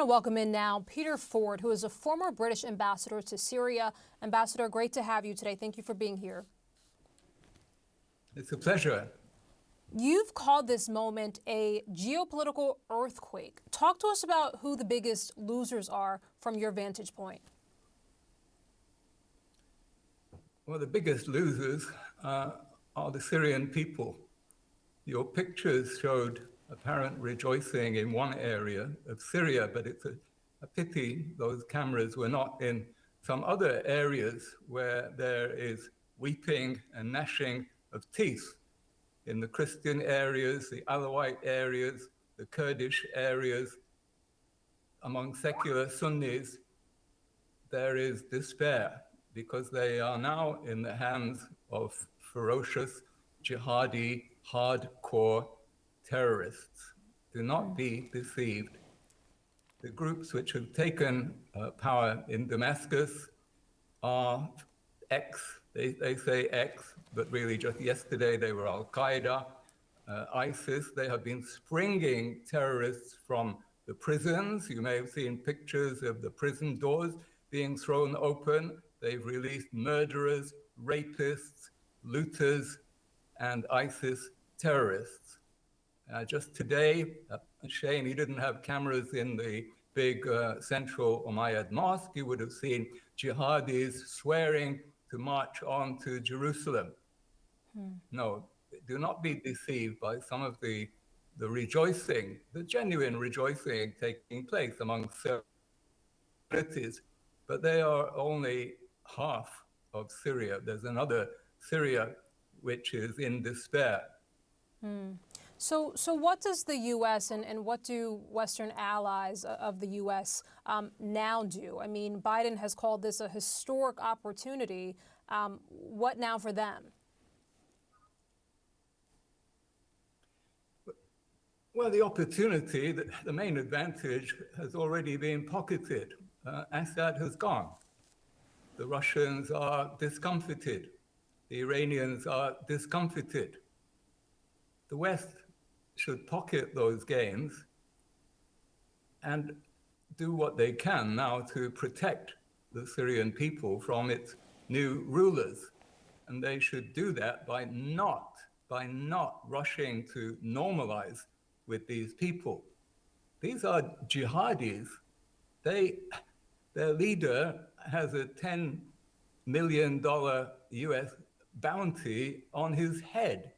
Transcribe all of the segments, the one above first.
to welcome in now Peter Ford, who is a former British ambassador to Syria. Ambassador, great to have you today. Thank you for being here. It's a pleasure. You've called this moment a geopolitical earthquake. Talk to us about who the biggest losers are from your vantage point. Well, the biggest losers are the Syrian people. Your pictures showed apparent rejoicing in one area of Syria, but it's a pity those cameras were not in some other areas where there is weeping and gnashing of teeth. In the Christian areas, the Alawite areas, the Kurdish areas, among secular Sunnis, there is despair because they are now in the hands of ferocious, jihadi, hardcore terrorists. Do not be deceived. The groups which have taken power in Damascus are they say ex, but really just yesterday they were Al-Qaeda, ISIS. They have been springing terrorists from the prisons. You may have seen pictures of the prison doors being thrown open. They've released murderers, rapists, looters, and ISIS terrorists. Just today, a shame he didn't have cameras in the big central Umayyad mosque. You would have seen jihadis swearing to march on to Jerusalem. No, do not be deceived by some of the rejoicing, the genuine rejoicing taking place among celebrities, but they are only half of Syria. There's another Syria which is in despair. So what does the U.S. and what do Western allies of the U.S. Now do? I mean, Biden has called this a historic opportunity. What now for them? Well, the opportunity, the main advantage has already been pocketed. Assad has gone. The Russians are discomfited. The Iranians are discomfited. The West should pocket those gains and do what they can now to protect the Syrian people from its new rulers. And they should do that by not rushing to normalize with these people. These are jihadis. Their leader has a $10 million US bounty on his head.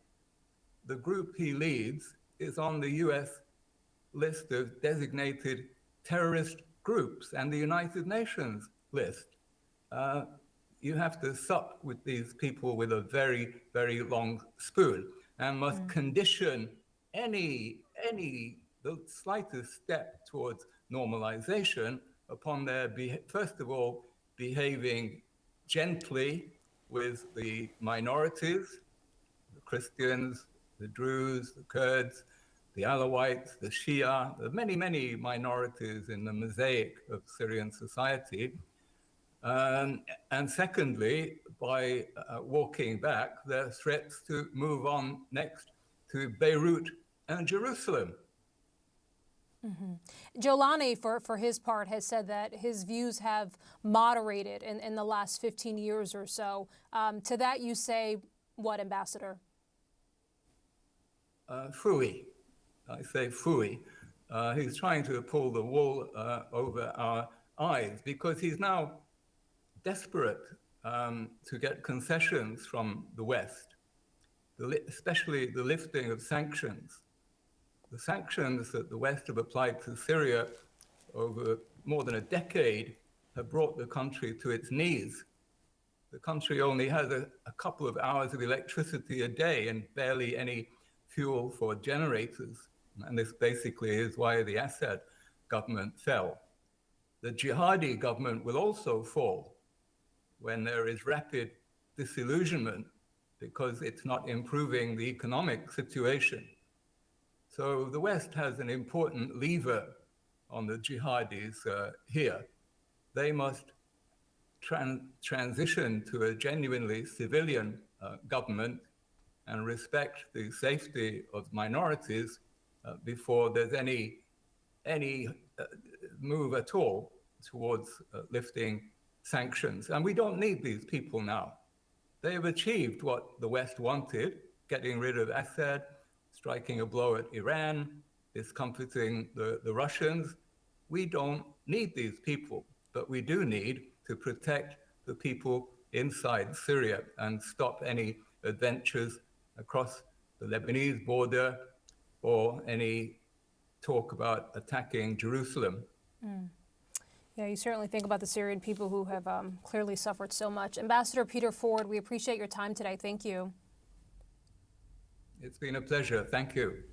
The group he leads is on the US list of designated terrorist groups and the United Nations list. You have to sup with these people with a very, very long spoon and must condition the slightest step towards normalization upon their, first of all, behaving gently with the minorities, the Christians, the Druze, the Kurds, the Alawites, the Shia, the many, many minorities in the mosaic of Syrian society. And secondly, by walking back their threats to move on next to Beirut and Jerusalem. Jolani, for his part, has said that his views have moderated in the last 15 years or so. To that you say what, Ambassador? Phooey. I say phooey. He's trying to pull the wool over our eyes because he's now desperate to get concessions from the West, especially the lifting of sanctions. The sanctions that the West have applied to Syria over more than a decade have brought the country to its knees. The country only has a couple of hours of electricity a day and barely any fuel for generators. And this basically is why the Assad government fell. The jihadi government will also fall when there is rapid disillusionment because it's not improving the economic situation. So the West has an important lever on the jihadis here. They must transition to a genuinely civilian government and respect the safety of minorities before there's any move at all towards lifting sanctions. And we don't need these people now. They have achieved what the West wanted, getting rid of Assad, striking a blow at Iran, discomfiting the Russians. We don't need these people, but we do need to protect the people inside Syria and stop any adventures across the Lebanese border or any talk about attacking Jerusalem. Yeah, you certainly think about the Syrian people who have clearly suffered so much. Ambassador Peter Ford, we appreciate your time today. Thank you. It's been a pleasure. Thank you.